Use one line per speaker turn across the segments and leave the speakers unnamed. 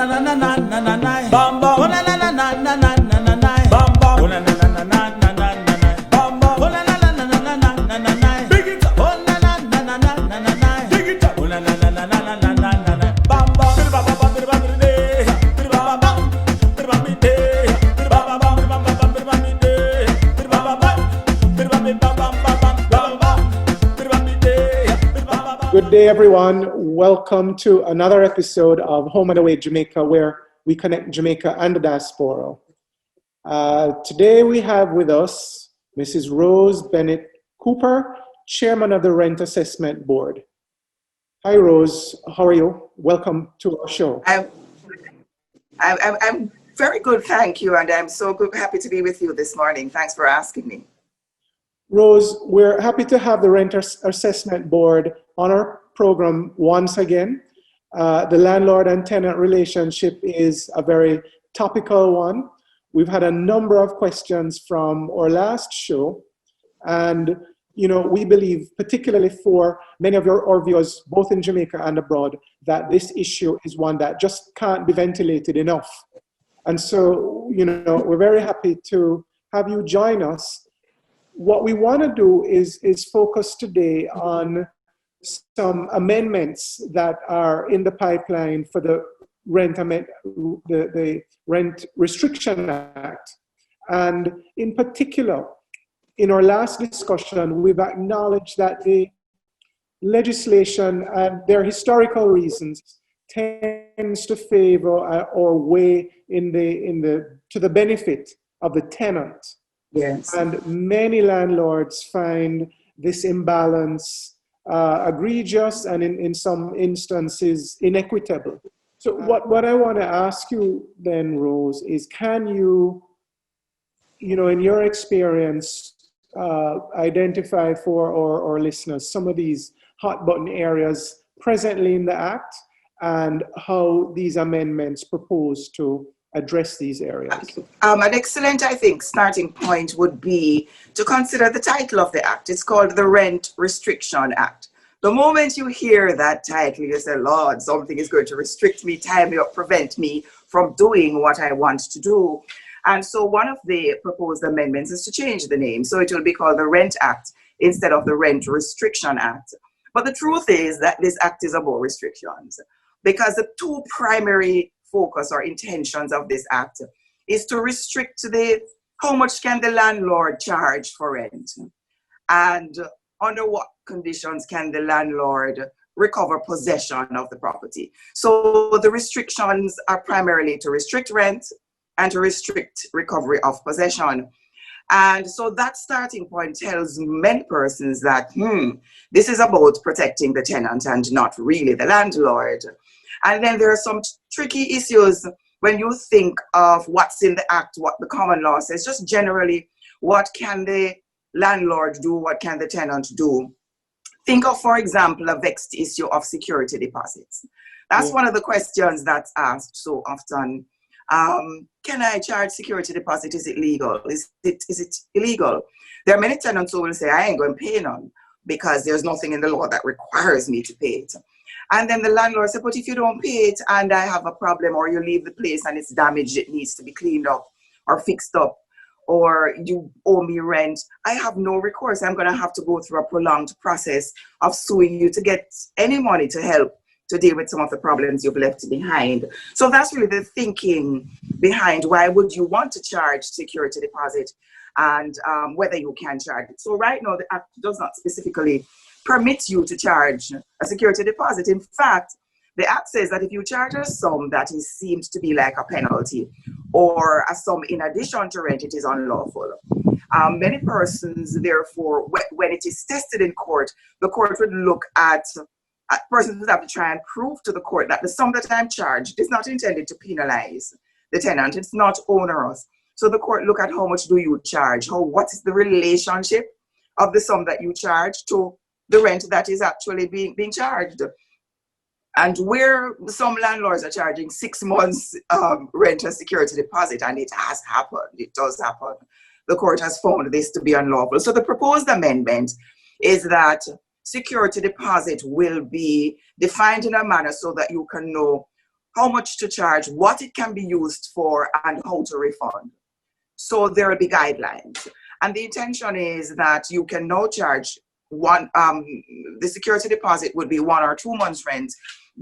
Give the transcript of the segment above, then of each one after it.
na na na na na na na. Bam bam. Oh na na na na na na na na na. Bam bam. Oh na na na na na na na na na. Bam bam. Oh na na na na na na na na na. Dig it up. Oh na na na na na na na na. Dig it up. Oh na na na na na na na na na. Bam bam. Bir bam bam bir bam bir de. Bir bam bam. Bir bam bir de. Bir bam bam bir bam bam bir bam bir de. Bir bam bam. Bir bam bir bam bam bam bam bam. Bir bam bir de. Bir bam bam.
Good day, everyone. Welcome to another episode of Home and Away Jamaica, where we connect Jamaica and the diaspora. Today we have with us Mrs. Rose Bennett Cooper, Chairman of the Rent Assessment Board. Hi, Rose. How are you? Welcome to our show.
I'm very good, thank you, and I'm so good, happy to be with you this morning. Thanks for asking me.
Rose, we're happy to have the Rent Assessment Board on our program once again. The landlord and tenant relationship is a very topical one. We've had a number of questions from our last show, and we believe, particularly for many of our viewers, both in Jamaica and abroad, that this issue is one that just can't be ventilated enough. And so, we're very happy to have you join us. What we want to do is focus today on some amendments that are in the pipeline for the Rent Restriction Act. And in particular, in our last discussion, we've acknowledged that the legislation and their historical reasons tends to favor or weigh to the benefit of the tenant.
Yes.
And many landlords find this imbalance egregious and in some instances inequitable. So what I want to ask you then, Rose, is can you, in your experience, identify for our listeners some of these hot button areas presently in the Act and how these amendments propose to address these areas?
An excellent, I think, starting point would be to consider the title of the Act. It's called the Rent Restriction Act. The moment you hear that title, you say, Lord, something is going to restrict me, tie me up, prevent me from doing what I want to do. And so one of the proposed amendments is to change the name. So it will be called the Rent Act instead of the Rent Restriction Act. But the truth is that this act is about restrictions, because the two primary focus or intentions of this act is to restrict how much can the landlord charge for rent, and under what conditions can the landlord recover possession of the property. So the restrictions are primarily to restrict rent and to restrict recovery of possession. And so that starting point tells many persons that this is about protecting the tenant and not really the landlord. And then there are some tricky issues when you think of what's in the Act, what the common law says, just generally, what can the landlord do, what can the tenant do? Think of, for example, a vexed issue of security deposits. That's one of the questions that's asked so often. Can I charge security deposit? Is it legal? Is it illegal? There are many tenants who will say, I ain't going to pay none because there's nothing in the law that requires me to pay it. And then the landlord said, but if you don't pay it and I have a problem, or you leave the place and it's damaged, it needs to be cleaned up or fixed up, or you owe me rent, I have no recourse. I'm going to have to go through a prolonged process of suing you to get any money to help to deal with some of the problems you've left behind. So that's really the thinking behind why would you want to charge security deposit and whether you can charge it. So right now, the Act does not specifically permit you to charge a security deposit. In fact, the Act says that if you charge a sum that seems to be like a penalty or a sum in addition to rent, it is unlawful. Many persons, therefore, when it is tested in court, the court would look at persons would have to try and prove to the court that the sum that I'm charged is not intended to penalize the tenant. It's not onerous. So the court look at how much do you charge, what is the relationship of the sum that you charge to the rent that is actually being charged. And where some landlords are charging 6 months rent and security deposit, and it has happened, it does happen, the court has found this to be unlawful. So the proposed amendment is that security deposit will be defined in a manner so that you can know how much to charge, what it can be used for, and how to refund. So there will be guidelines. And the intention is that you can now charge the security deposit would be 1 or 2 months rent,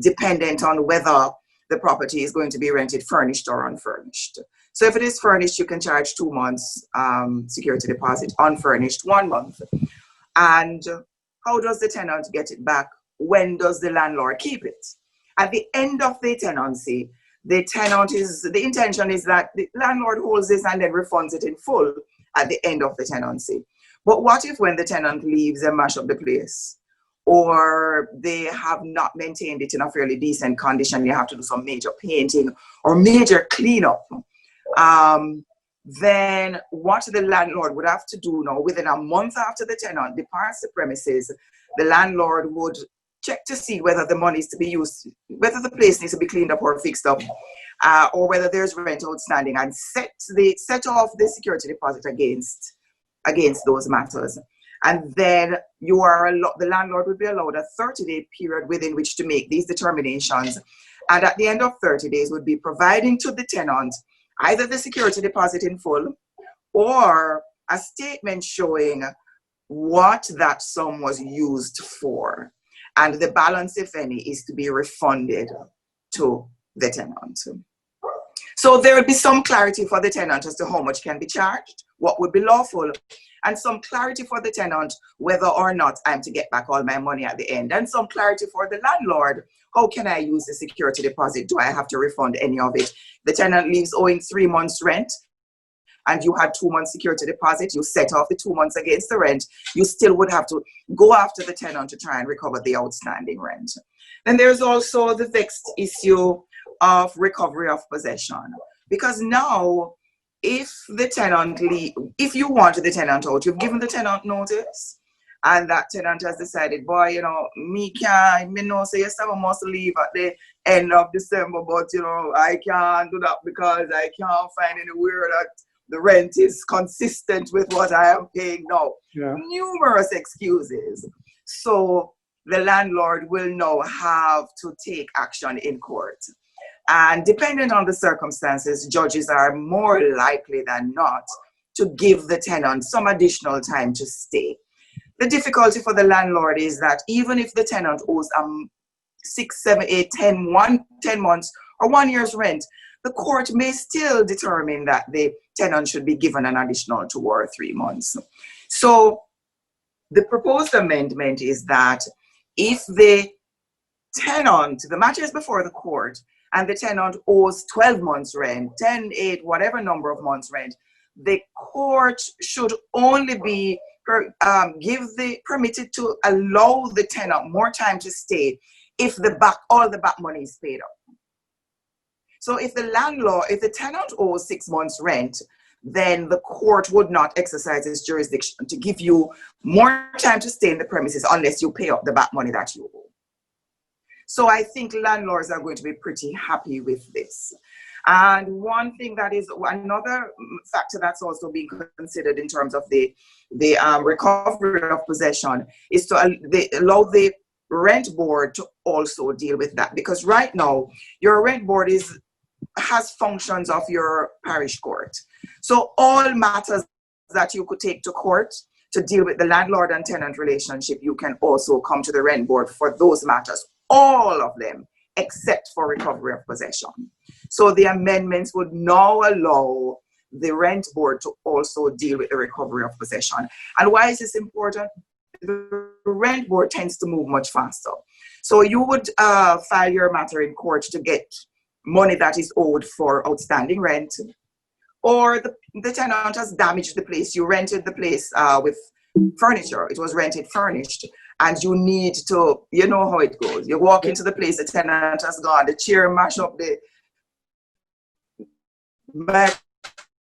dependent on whether the property is going to be rented furnished or unfurnished. So if it is furnished, you can charge 2 months security deposit, unfurnished 1 month. And how does the tenant get it back? When does the landlord keep it? At the end of the tenancy, the intention is that the landlord holds this and then refunds it in full at the end of the tenancy. But what if when the tenant leaves and mash up the place, or they have not maintained it in a fairly decent condition, you have to do some major painting or major cleanup? Then what the landlord would have to do now, within a month after the tenant departs the premises, the landlord would check to see whether the money is to be used, whether the place needs to be cleaned up or fixed up, or whether there's rent outstanding, and set off the security deposit against those matters. And then the landlord would be allowed a 30-day period within which to make these determinations. And at the end of 30 days would be providing to the tenant either the security deposit in full or a statement showing what that sum was used for. And the balance, if any, is to be refunded to the tenant. So there will be some clarity for the tenant as to how much can be charged, what would be lawful, and some clarity for the tenant whether or not I'm to get back all my money at the end, and some clarity for the landlord. How can I use the security deposit? Do I have to refund any of it? The tenant leaves owing 3 months rent, and you had 2 months security deposit, you set off the 2 months against the rent, you still would have to go after the tenant to try and recover the outstanding rent. Then there's also the vexed issue of recovery of possession. Because now, if you want the tenant out, you've given the tenant notice, and that tenant has decided, boy, me know say yes, I must leave at the end of December, but I can't do that because I can't find anywhere that the rent is consistent with what I am paying now. Yeah. Numerous excuses. So the landlord will now have to take action in court. And depending on the circumstances, judges are more likely than not to give the tenant some additional time to stay. The difficulty for the landlord is that even if the tenant owes 6, 7, 8, 10 months or 1 year's rent, the court may still determine that the tenant should be given an additional 2 or 3 months. So the proposed amendment is that if the matter is before the court and the tenant owes 12 months rent, 10, 8, whatever number of months rent, the court should only be permitted to allow the tenant more time to stay if all the back money is paid up. So if the tenant owes 6 months rent, then the court would not exercise its jurisdiction to give you more time to stay in the premises unless you pay up the back money that you owe. So I think landlords are going to be pretty happy with this. And one thing that is another factor that's also being considered in terms of the recovery of possession is to allow the rent board to also deal with that. Because right now, your rent board has functions of your parish court. So all matters that you could take to court to deal with the landlord and tenant relationship, you can also come to the rent board for those matters. All of them, except for recovery of possession. So the amendments would now allow the rent board to also deal with the recovery of possession. And why is this important? The rent board tends to move much faster. So you would file your matter in court to get money that is owed for outstanding rent, or the tenant has damaged the place. You rented the place with furniture. It was rented furnished. And you need to, you know how it goes. You walk into the place, the tenant has gone, the chair mash up, the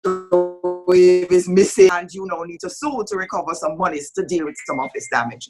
microwave is missing, and you now need to sue to recover some monies to deal with some of this damage.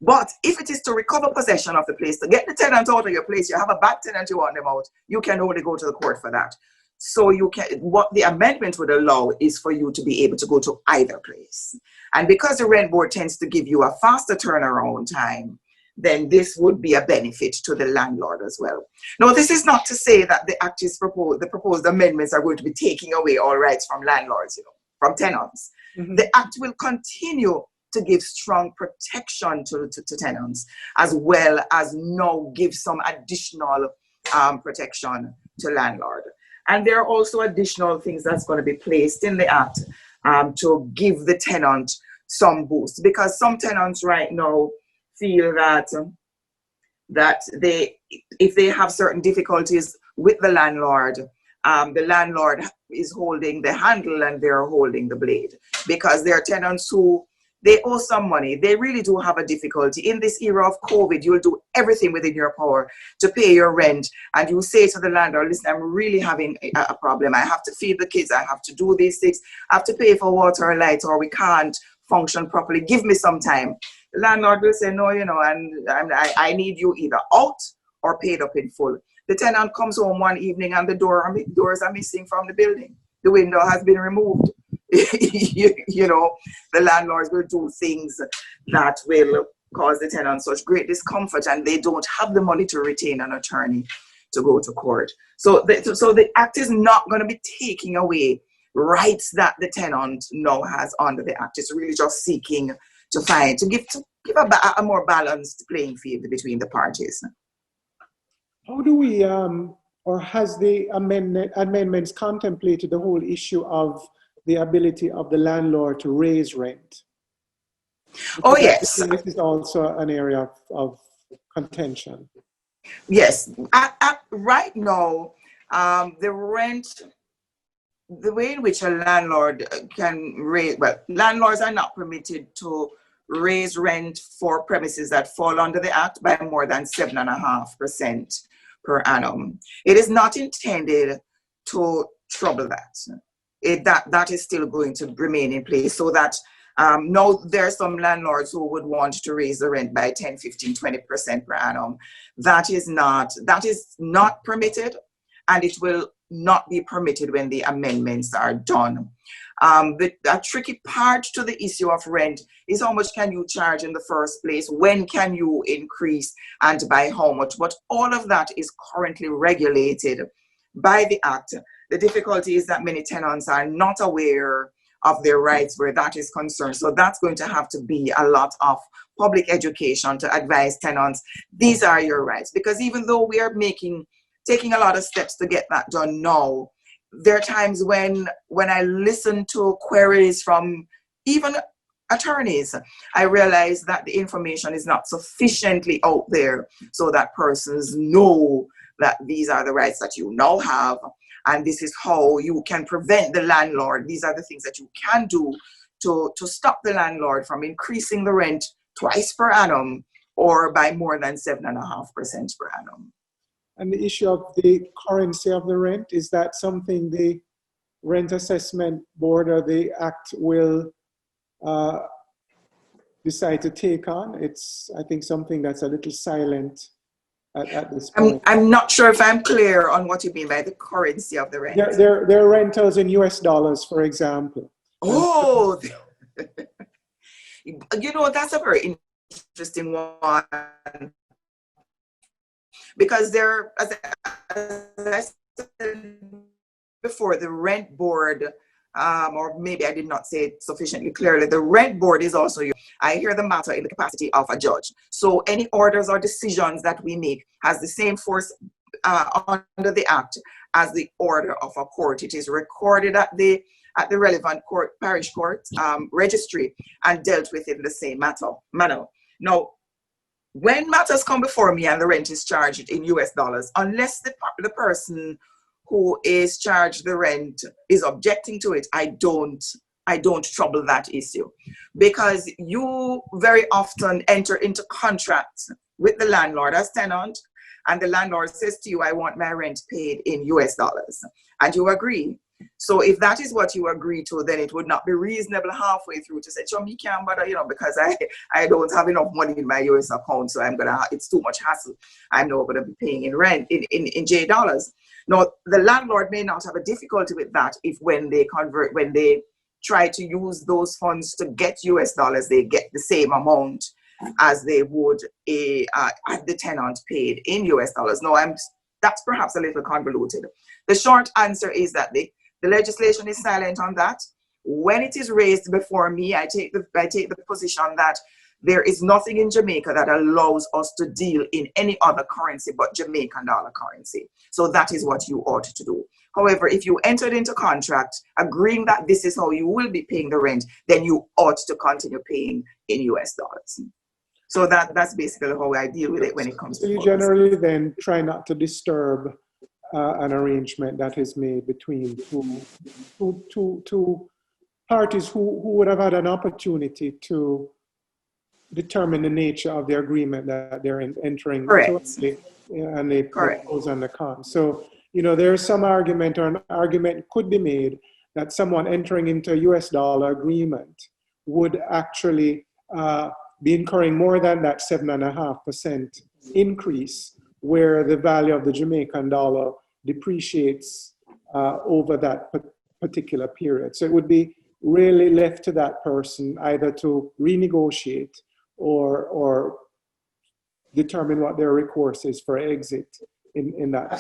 But if it is to recover possession of the place, to get the tenant out of your place, you have a bad tenant, you want them out, you can only go to the court for that. So you can, what the amendment would allow is for you to be able to go to either place. And because the rent board tends to give you a faster turnaround time, then this would be a benefit to the landlord as well. Now, this is not to say that the act is proposed, the proposed amendments are going to be taking away all rights from landlords, from tenants.
Mm-hmm.
The act will continue to give strong protection to tenants, as well as now give some additional protection to landlord. And there are also additional things that's going to be placed in the act to give the tenant some boost, because some tenants right now feel that if they have certain difficulties with the landlord is holding the handle and they're holding the blade, because there are tenants who they owe some money. They really do have a difficulty. In this era of COVID, you'll do everything within your power to pay your rent. And you say to the landlord, listen, I'm really having a problem. I have to feed the kids. I have to do these things. I have to pay for water or light, or we can't function properly. Give me some time. The landlord will say, no, and I need you either out or paid up in full. The tenant comes home one evening and the doors are missing from the building. The window has been removed. The landlords will do things that will cause the tenant such great discomfort, and they don't have the money to retain an attorney to go to court. So the act is not going to be taking away rights that the tenant now has under the act. It's really just seeking to give a more balanced playing field between the parties.
How do we, or has the amendments contemplated the whole issue of the ability of the landlord to raise rent?
Oh, yes.
This is also an area of contention.
Yes. Right now, the way in which a landlord can raise, well, landlords are not permitted to raise rent for premises that fall under the Act by more than 7.5% per annum. It is not intended to trouble that. That is still going to remain in place, so that now there are some landlords who would want to raise the rent by 10, 15, 20% per annum. That is not permitted, and it will not be permitted when the amendments are done. The tricky part to the issue of rent is how much can you charge in the first place? When can you increase, and by how much? But all of that is currently regulated by the Act. The difficulty is that many tenants are not aware of their rights where that is concerned. So that's going to have to be a lot of public education to advise tenants, these are your rights. Because even though we are taking a lot of steps to get that done now, there are times when I listen to queries from even attorneys, I realize that the information is not sufficiently out there so that persons know that these are the rights that you now have, and this is how you can prevent the landlord. These are the things that you can do to stop the landlord from increasing the rent twice per annum or by more than 7.5% per annum.
And the issue of the currency of the rent, is that something the Rent Assessment Board or the Act will decide to take on? It's, I think, something that's a little silent at this point.
I'm not sure if I'm clear on what you mean by the currency of the rent.
There are rentals in US dollars, for example.
Oh, that's a very interesting one. Because there, as I said before, the rent board, or maybe I did not say it sufficiently clearly, the rent board is also, I hear the matter in the capacity of a judge. So any orders or decisions that we make has the same force under the Act as the order of a court. It is recorded at the relevant court, parish court registry, and dealt with in the same manner. Now, when matters come before me and the rent is charged in US dollars, unless the person who is charged the rent is objecting to it, I don't trouble that issue, because you very often enter into contracts with the landlord as tenant, and the landlord says to you, I want my rent paid in US dollars, and you agree. So if that is what you agree to, then it would not be reasonable halfway through to say, "Sure, me can't bother, because I don't have enough money in my US account, so it's too much hassle. I'm not gonna be paying in rent in J dollars." Now, the landlord may not have a difficulty with that if when they try to use those funds to get US dollars, they get the same amount as they would had the tenant paid in US dollars. No, that's perhaps a little convoluted. The short answer is that the legislation is silent on that. When it is raised before me, I take the position that there is nothing in Jamaica that allows us to deal in any other currency but Jamaican dollar currency. So that is what you ought to do. However, if you entered into contract agreeing that this is how you will be paying the rent, then you ought to continue paying in US dollars. So that's basically how I deal with it when it comes to
you generally then try not to disturb an arrangement that is made between two parties who would have had an opportunity to determine the nature of the agreement that they're entering into, and the pros and the cons. So, there's some argument, or an argument could be made that someone entering into a US dollar agreement would actually be incurring more than that 7.5% increase, where the value of the Jamaican dollar depreciates over that particular period. So it would be really left to that person either to renegotiate or determine what their recourse is for exit in that.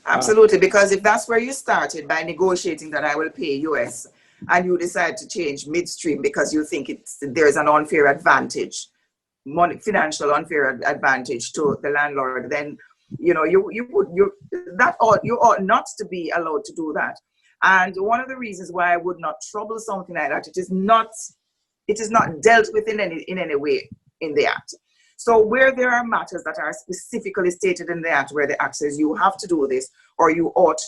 Absolutely, because if that's where you started by negotiating that I will pay US, and you decide to change midstream because you think there's an unfair advantage, financial unfair advantage to the landlord, then you ought not to be allowed to do that. And one of the reasons why I would not trouble something like that, it is not dealt with in any way in the Act. So where there are matters that are specifically stated in the Act, where the Act says you have to do this or you ought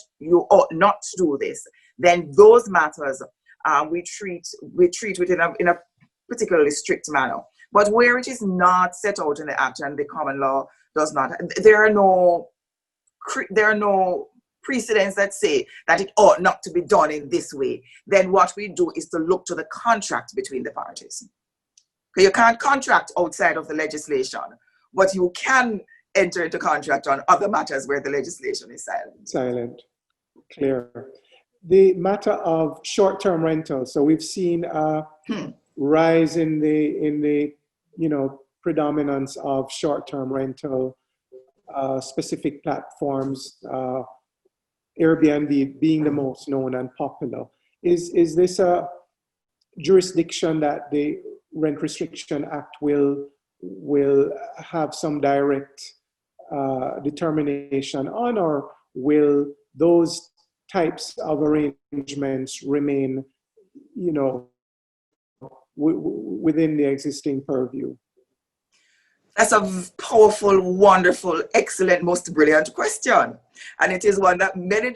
not to do this, then those matters we treat it in a particularly strict manner. But where it is not set out in the Act and the common law does not, there are no precedents that say that it ought not to be done in this way. Then what we do is to look to the contract between the parties. You can't contract outside of the legislation, but you can enter into contract on other matters where the legislation is silent.
Silent, clear. The matter of short-term rentals. So we've seen a rise in the predominance of short-term rental, specific platforms, Airbnb being the most known and popular. Is this a jurisdiction that the Rent Restriction Act will have some direct determination on, or will those types of arrangements remain, within the existing purview?
That's a powerful, wonderful, excellent, most brilliant question. And it is one that many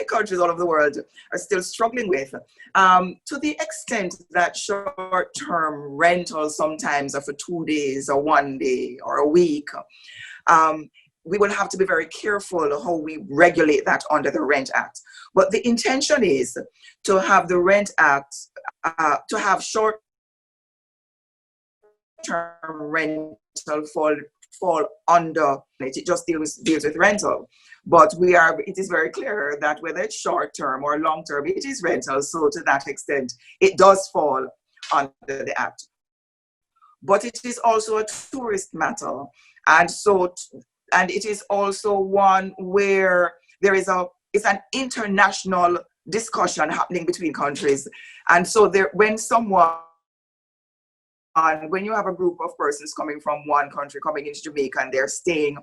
countries all over the world are still struggling with. To the extent that short-term rentals sometimes are for 2 days or 1 day or a week, we will have to be very careful how we regulate that under the Rent Act. But the intention is to have the Rent Act, to have short-term rental fall under it. It just deals with rental. But it is very clear that whether it's short-term or long-term, it is rental. So to that extent, it does fall under the Act. But it is also a tourist matter. And it is also one where it's an international discussion happening between countries. And so when you have a group of persons coming from one country coming into Jamaica and they're staying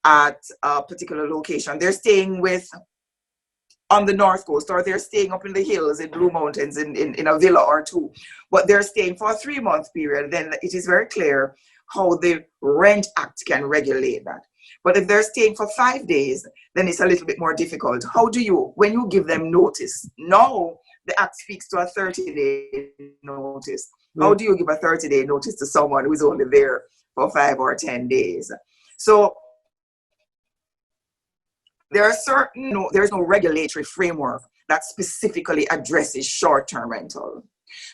at a particular location, they're staying on the North Coast, or they're staying up in the hills in Blue Mountains in a villa or two, but they're staying for a 3-month period, then it is very clear how the Rent Act can regulate that. But if they're staying for 5 days, then it's a little bit more difficult. When you give them notice? Now, the Act speaks to a 30-day notice. How do you give a 30-day notice to someone who's only there for 5 or 10 days? So there's no regulatory framework that specifically addresses short-term rental.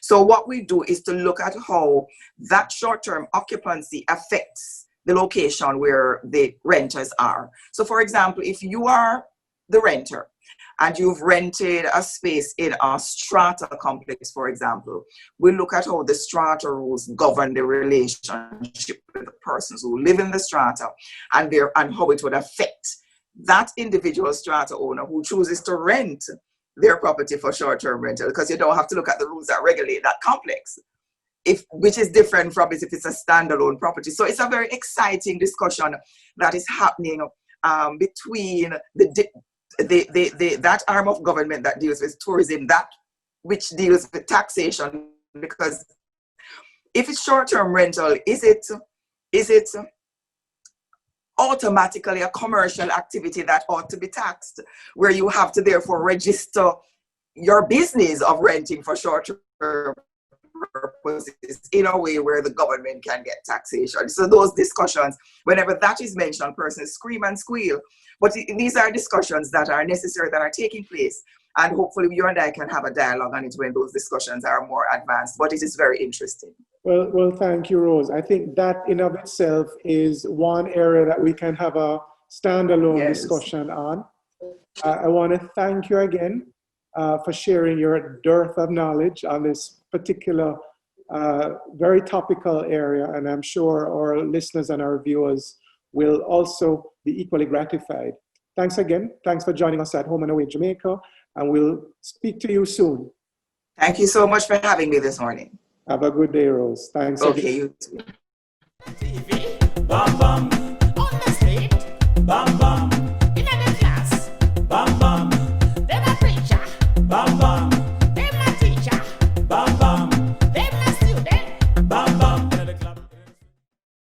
So what we do is to look at how that short-term occupancy affects the location where the renters are. So for example, if you are the renter, and you've rented a space in a strata complex, for example, we look at how the strata rules govern the relationship with the persons who live in the strata, and how it would affect that individual strata owner who chooses to rent their property for short-term rental, because you don't have to look at the rules that regulate that complex, which is different from if it's a standalone property. So it's a very exciting discussion that is happening between that arm of government that deals with tourism, that which deals with taxation. Because if it's short-term rental, is it automatically a commercial activity that ought to be taxed, where you have to therefore register your business of renting for short-term purposes in a way where the government can get taxation? So those discussions, whenever that is mentioned, persons scream and squeal. But these are discussions that are necessary, that are taking place. And hopefully you and I can have a dialogue on it when those discussions are more advanced. But it is very interesting.
Well, thank you, Rose. I think that in of itself is one area that we can have a standalone discussion on. I want to thank you again for sharing your dearth of knowledge on this particular very topical area. And I'm sure our listeners and our viewers will also be equally gratified. Thanks again. Thanks for joining us at Home and Away Jamaica. And we'll speak to you soon.
Thank you so much for having me this morning.
Have a good day, Rose. Thanks.
Okay,
again.
you too.